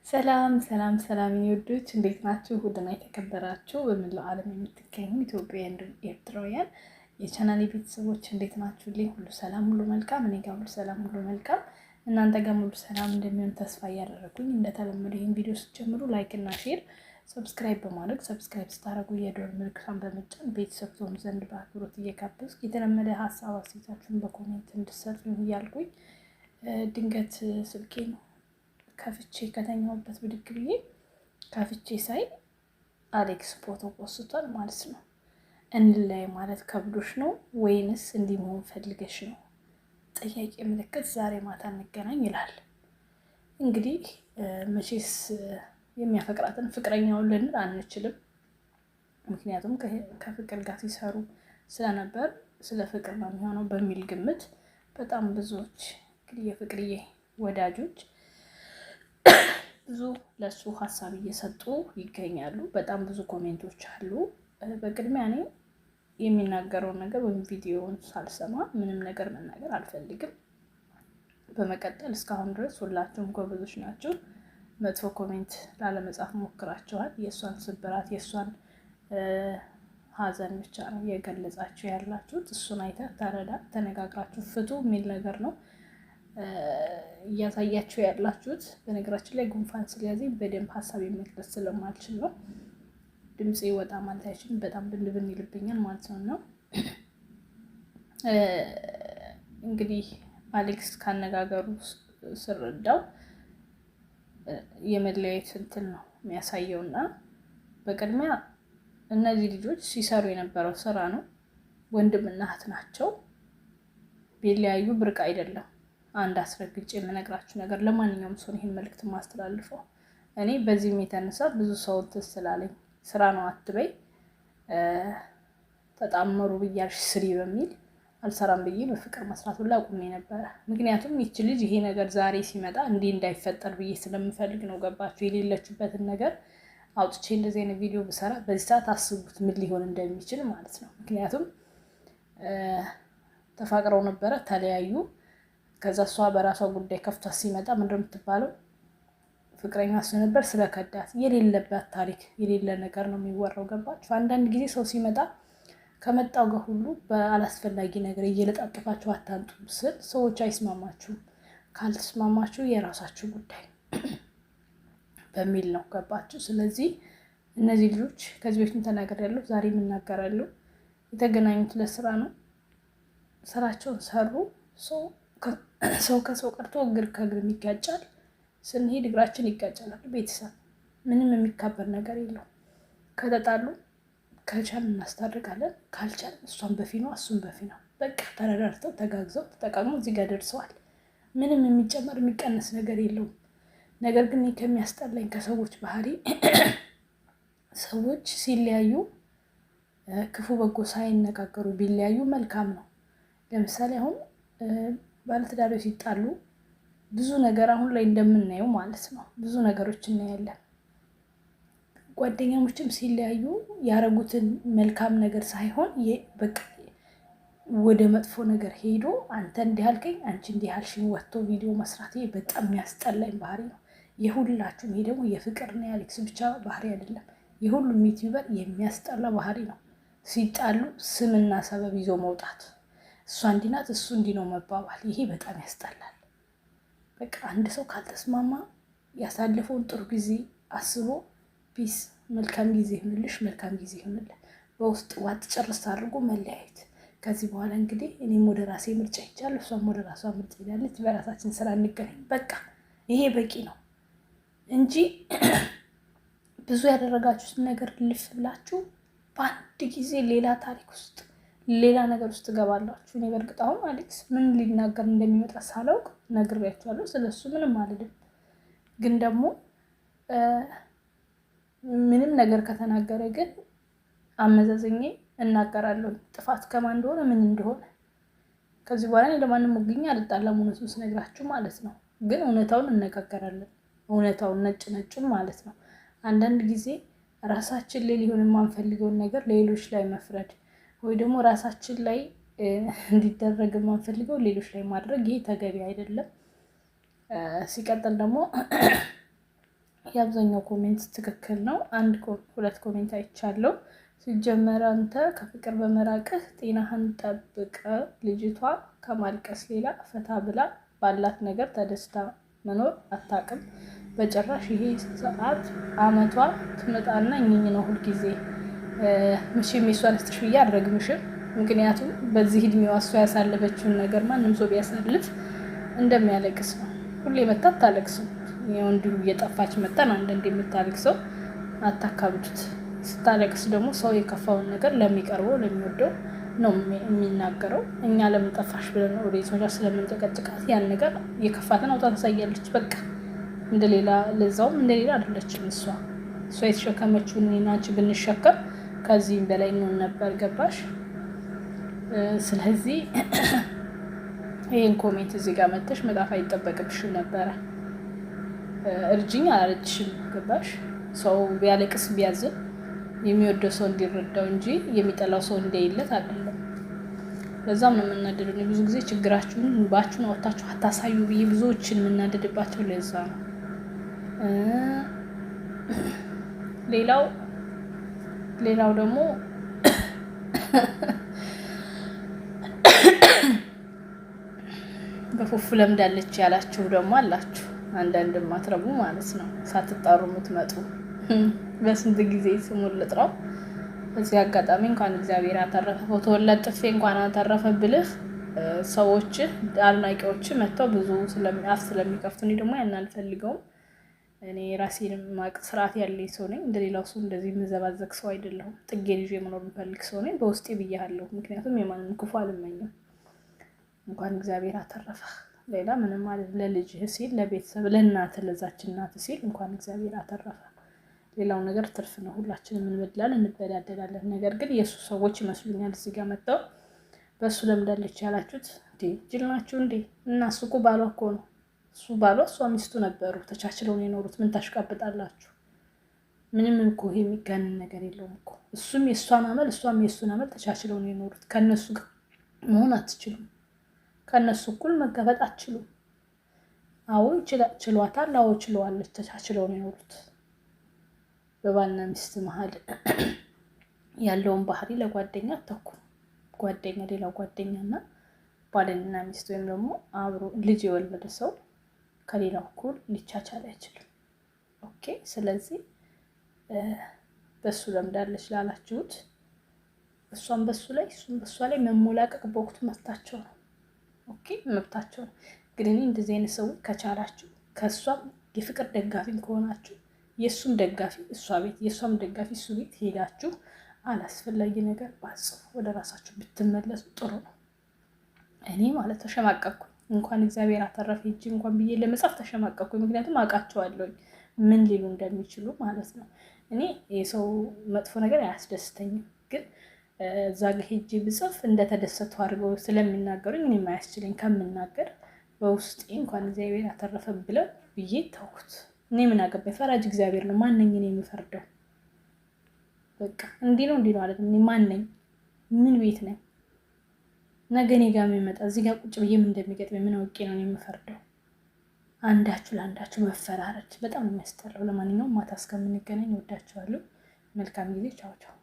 ሰላም ሰላም ሰላም ይወዶች እንዴት ናችሁ? ውድና የተከበራችሁ በመላው ዓለም የምትገኙ ኢትዮጵያውያን ኤርትራውያን የቻናሌ ቤተሰቦች እንዴት ናችሁልኝ? ሁሉ ሰላም ሁሉ መልካም፣ እኔ ጋር ሁሉ ሰላም ሁሉ መልካም፣ እናንተ ጋር ሁሉ ሰላም እንደሚሆን ተስፋ እያደረኩኝ እንደተለመደው ይህን ቪዲዮ ስትጀምሩ ላይክ እና ሼር፣ ሰብስክራይብ በማድረግ ሰብስክራይብ ስታደርጉ የደወል ምልክቷን በመጫን ቤተሰብ ትሆኑ ዘንድ በአክብሮት እየጋበዝኩ የተለመደ ሀሳብ አስተያየታችሁን በኮሜንት እንድትሰጡኝ እያልኩኝ ድንገት ስልኬ ነው ከፍቼ ከተኛሁበት ብድግ ብዬ ከፍቼ ሳይ አሌክስ ፎቶ ፖስቷል ማለት ነው። እንላይ ማለት ከብዶሽ ነው ወይንስ እንዲህ መሆን ፈልገሽ ነው? ጥያቄ ምልክት። ዛሬ ማታ እንገናኝ ይላል። እንግዲህ መቼስ የሚያፈቅራትን ፍቅረኛውን ልንል አንችልም። ምክንያቱም ከፍቅር ጋር ሲሰሩ ስለነበር ስለ ፍቅር ነው የሚሆነው በሚል ግምት በጣም ብዙዎች እንግዲህ የፍቅርዬ ወዳጆች ብዙ ለሱ ሀሳብ እየሰጡ ይገኛሉ። በጣም ብዙ ኮሜንቶች አሉ። በቅድሚያ እኔ የሚናገረውን ነገር ወይም ቪዲዮውን ሳልሰማ ምንም ነገር መናገር አልፈልግም። በመቀጠል እስካሁን ድረስ ሁላችሁም ጎበዞች ናችሁ። መጥፎ ኮሜንት ላለመጻፍ ሞክራችኋል። የእሷን ስብራት የእሷን ሀዘን ብቻ ነው የገለጻችሁ ያላችሁት። እሱን አይተህ ተረዳ፣ ተነጋግራችሁ ፍቱ የሚል ነገር ነው እያሳያችሁ ያላችሁት። በነገራችን ላይ ጉንፋን ስለያዘኝ በደንብ ሀሳብ መግለጽ ስለማልችል ነው። ድምፄ ወጣ ማለት አይችልም። በጣም ብንብን ይልብኛል ማለት ነው። እንግዲህ አሌክስ ካነጋገሩ ስረዳው የመለያየት እንትን ነው የሚያሳየው እና በቅድሚያ እነዚህ ልጆች ሲሰሩ የነበረው ስራ ነው። ወንድምና እህት ናቸው። ቢለያዩ ብርቅ አይደለም። አንድ አስረግጬ የምነግራችሁ ነገር ለማንኛውም ሰው ይሄን መልእክት ማስተላልፈው እኔ በዚህም የተነሳ ብዙ ሰው ትስላለኝ ስራ ነው አትበይ ተጣመሩ ብያልሽ ስሪ በሚል አልሰራም ብዬ በፍቅር መስራት ሁላ አቁሜ ነበረ። ምክንያቱም ይቺ ልጅ ይሄ ነገር ዛሬ ሲመጣ እንዲህ እንዳይፈጠር ብዬ ስለምፈልግ ነው። ገባችሁ? የሌለችበትን ነገር አውጥቼ እንደዚህ አይነት ቪዲዮ ብሰራ በዚህ ሰዓት አስቡት ምን ሊሆን እንደሚችል ማለት ነው። ምክንያቱም ተፋቅረው ነበረ፣ ተለያዩ። ከዛ እሷ በራሷ ጉዳይ ከፍታ ሲመጣ ምንድን ነው የምትባለው? ፍቅረኛ ስለነበር ስለከዳት የሌለበት ታሪክ የሌለ ነገር ነው የሚወራው። ገባችሁ? አንዳንድ ጊዜ ሰው ሲመጣ ከመጣው ጋር ሁሉ በአላስፈላጊ ነገር እየለጣጠፋችሁ አታንጡ ስል ሰዎች አይስማማችሁም። ካልተስማማችሁ የራሳችሁ ጉዳይ በሚል ነው። ገባችሁ? ስለዚህ እነዚህ ልጆች ከዚህ በፊት ተናግሬያለሁ፣ ዛሬ የምናገራለሁ። የተገናኙት ለስራ ነው። ስራቸውን ሰሩ። ሰው ከሰው ቀርቶ እግር ከእግር ይጋጫል። ስንሄድ እግራችን ይጋጫላል። ቤተሰብ ምንም የሚካበር ነገር የለው። ከተጣሉ ከቻልን እናስታርቃለን፣ ካልቻልን እሷን በፊኗ እሱን በፊኗ በቃ ተረዳርተው ተጋግዘው ተጠቃቅመው እዚህ ጋር ደርሰዋል። ምንም የሚጨመር የሚቀነስ ነገር የለውም። ነገር ግን ከሚያስጠላኝ ከሰዎች ባህሪ ሰዎች ሲለያዩ ክፉ በጎ ሳይነጋገሩ ቢለያዩ መልካም ነው። ለምሳሌ አሁን ባለትዳሮች ሲጣሉ ብዙ ነገር አሁን ላይ እንደምናየው ማለት ነው ብዙ ነገሮች እናያለን። ጓደኛሞችም ሲለያዩ ያረጉትን መልካም ነገር ሳይሆን በቃ ወደ መጥፎ ነገር ሄዶ አንተ እንዲህ አልከኝ አንቺ እንዲህ አልሽኝ ወጥቶ ቪዲዮ መስራት በጣም የሚያስጠላኝ ባህሪ ነው። የሁላችሁም ይሄ ደግሞ የፍቅርና የአሌክስ ብቻ ባህሪ አይደለም፣ የሁሉም ዩቲዩበር የሚያስጠላ ባህሪ ነው። ሲጣሉ ስምና ሰበብ ይዞ መውጣት፣ እሷ እንዲህ ናት እሱ እንዲህ ነው መባባል፣ ይሄ በጣም ያስጠላል። በቃ አንድ ሰው ካልተስማማ ያሳለፈውን ጥሩ ጊዜ አስቦ ፒስ መልካም ጊዜ ይሁንልሽ፣ መልካም ጊዜ ይሁንልህ፣ በውስጥ ዋጥ ጨርስ አድርጎ መለያየት። ከዚህ በኋላ እንግዲህ እኔም ወደ ራሴ ምርጫ ይቻለሁ፣ እሷም ወደ ራሷ ምርጫ ይላለች፣ በራሳችን ስራ እንገናኝ። በቃ ይሄ በቂ ነው እንጂ ብዙ ያደረጋችሁትን ነገር ልፍ ብላችሁ በአንድ ጊዜ ሌላ ታሪክ ውስጥ ሌላ ነገር ውስጥ ትገባላችሁ። እኔ በእርግጥ አሁን አሌክስ ምን ሊናገር እንደሚመጣ ሳላውቅ ነግሬያችኋለሁ። ስለሱ ምንም አልልም። ግን ደግሞ ምንም ነገር ከተናገረ ግን አመዛዘኜ እናገራለሁ፣ ጥፋት ከማን እንደሆነ ምን እንደሆነ። ከዚህ በኋላ ለማንም ሙግኛ አልጣላም፣ እውነቱን ስነግራችሁ ማለት ነው። ግን እውነታውን እነጋገራለን፣ እውነታውን ነጭ ነጩን ማለት ነው። አንዳንድ ጊዜ ራሳችን ላይ ሊሆን የማንፈልገውን ነገር ሌሎች ላይ መፍረድ ወይ ደግሞ ራሳችን ላይ እንዲደረግ የማንፈልገው ሌሎች ላይ ማድረግ ይሄ ተገቢ አይደለም። ሲቀጥል ደግሞ የአብዛኛው ኮሜንት ትክክል ነው። ሁለት ኮሜንት አይቻለሁ። ሲጀመር አንተ ከፍቅር በመራቅህ ጤናህን ጠብቀ። ልጅቷ ከማልቀስ ሌላ ፈታ ብላ ባላት ነገር ተደስታ መኖር አታውቅም በጭራሽ። ይሄ ሰዓት አመቷ ትመጣና እኝኝ ነው ሁልጊዜ። ምሽም የሷን ስትሽ ብዬ አልረግምሽም። ምክንያቱም በዚህ እድሜዋ እሷ ያሳለፈችውን ነገር ማንም ሰው ቢያሳልፍ እንደሚያለቅስ ነው። ሁሌ መታ አታለቅስም። እንዲሁ እየጠፋች መጣን አንዳንዴ የምታለቅሰው። አታካብዱት። ስታለቅስ ደግሞ ሰው የከፋውን ነገር ለሚቀርበው ለሚወደው ነው የሚናገረው። እኛ ለምን ጠፋሽ ብለን ወደ ሶሻ ስለምንጨቀጭቃት ያን ነገር የከፋትን አውጣ ታሳያለች። በቃ እንደሌላ ለዛውም እንደሌላ አይደለችም። እሷ የተሸከመችውን እኔና አንቺ ብንሸከም ከዚህም በላይ ነው ነበር። ገባሽ? ስለዚህ ይሄን ኮሜንት እዚህ ጋር መተሽ መጣፍ አይጠበቅብሽም ነበረ። እርጅኝ አላለችሽም። ገባሽ? ሰው ቢያለቅስ ቢያዝን የሚወደው ሰው እንዲረዳው እንጂ የሚጠላው ሰው እንዲያይለት አይደለም። ለዛም ነው የምናደደው። ብዙ ጊዜ ችግራችሁን እንባችሁን አወጣችሁ አታሳዩ ብዬ ብዙዎችን የምናደድባቸው ለዛ ነው። ሌላው ደግሞ በፉፉ ለምዳለች ያላችሁ ደግሞ አላችሁ። አንዳንድ ማትረቡ ማለት ነው፣ ሳትጣሩ የምትመጡ በስንት ጊዜ ስሙን ልጥራው። በዚህ አጋጣሚ እንኳን እግዚአብሔር አተረፈ ፎቶ ለጥፌ እንኳን አተረፈ ብልህ ሰዎች አድናቂዎች መጥተው ብዙ አፍ ስለሚከፍቱ እኔ ደግሞ ያን አልፈልገውም። እኔ ራሴንም ማቅ ስርዓት ያለኝ ሰው ነኝ። እንደሌላው ሰው እንደዚህ የምዘባዘቅ ሰው አይደለሁም። ጥጌን ይዤ መኖር የምፈልግ ሰው ነኝ። በውስጤ ብያለሁ። ምክንያቱም የማንም ክፉ አልመኝም። እንኳን እግዚአብሔር አተረፈ። ሌላ ምንም ማለት ለልጅህ ሲል ለቤተሰብ ለእናትህ ለዛች እናትህ ሲል እንኳን እግዚአብሔር አተረፈ። ሌላው ነገር ትርፍ ነው። ሁላችንም እንበድላለን እንበዳደላለን። ነገር ግን የእሱ ሰዎች ይመስሉኛል እዚህ ጋር መጥተው በእሱ ለምዳለች ያላችሁት። ጅል ናችሁ እንዴ? እና እሱ እኮ ባሏ እኮ ነው። እሱ ባሏ እሷ ሚስቱ ነበሩ። ተቻችለውን የኖሩት። ምን ታሽቃብጣላችሁ? ምንም እኮ ይሄ የሚጋንን ነገር የለውም እኮ። እሱም የእሷን አመል እሷም የእሱን አመል ተቻችለውን የኖሩት። ከእነሱ ጋር መሆን አትችሉም። ከእነሱ እኩል መጋፈጥ አትችሉም። አዎ ችሏታል። አዎ ችለዋለች። ተቻችለውን የኖሩት። በባልና ሚስት መሀል ያለውን ባህሪ ለጓደኛ አታውቁ። ጓደኛ ሌላ ጓደኛና ባልና ሚስት ወይም ደግሞ አብሮ ልጅ የወለደ ሰው ከሌላው እኩል ሊቻቻል አይችልም። ኦኬ። ስለዚህ በሱ ለምዳለች ላላችሁት እሷም በሱ ላይ እሱም በሷ ላይ መሞላቀቅ በወቅቱ መብታቸው ነው። ኦኬ፣ መብታቸው ነው። ግን እኔ እንደዚህ አይነት ሰው ከቻላችሁ ከእሷም የፍቅር ደጋፊም ከሆናችሁ የእሱም ደጋፊ እሷ ቤት የእሷም ደጋፊ እሱ ቤት ሄዳችሁ አላስፈላጊ ነገር ባጽፉ ወደ ራሳችሁ ብትመለሱ ጥሩ ነው። እኔ ማለት ተሸማቀቅኩኝ። እንኳን እግዚአብሔር አተረፈ ሂጂ እንኳን ብዬ ለመጻፍ ተሸማቀቅኩኝ። ምክንያቱም አውቃቸዋለሁ ምን ሊሉ እንደሚችሉ ማለት ነው። እኔ የሰው መጥፎ ነገር አያስደስተኝም። ግን እዛ ጋ ሄጄ ብጽፍ እንደተደሰቱ አድርገው ስለሚናገሩኝ እኔ የማያስችለኝ ከምናገር በውስጤ እንኳን እግዚአብሔር አተረፈ ብለው ብዬ ተውኩት። እኔ ምን አገባኝ? ፈራጅ እግዚአብሔር ነው። ማነኝ እኔ የምፈርደው? በቃ እንዲህ ነው ማለት ነው። እኔ ማነኝ? ምን ቤት ነኝ? ነገ እኔ ጋር የሚመጣ እዚህ ጋር ቁጭ ብዬ ምን እንደሚገጥመኝ ምን አውቄ ነው የምፈርደው? አንዳችሁ ለአንዳችሁ መፈራረድ በጣም ነው የሚያስጠላው። ለማንኛውም ማታ እስከምንገናኝ ወዳችኋለሁ። መልካም ጊዜ። ቻው ቻው።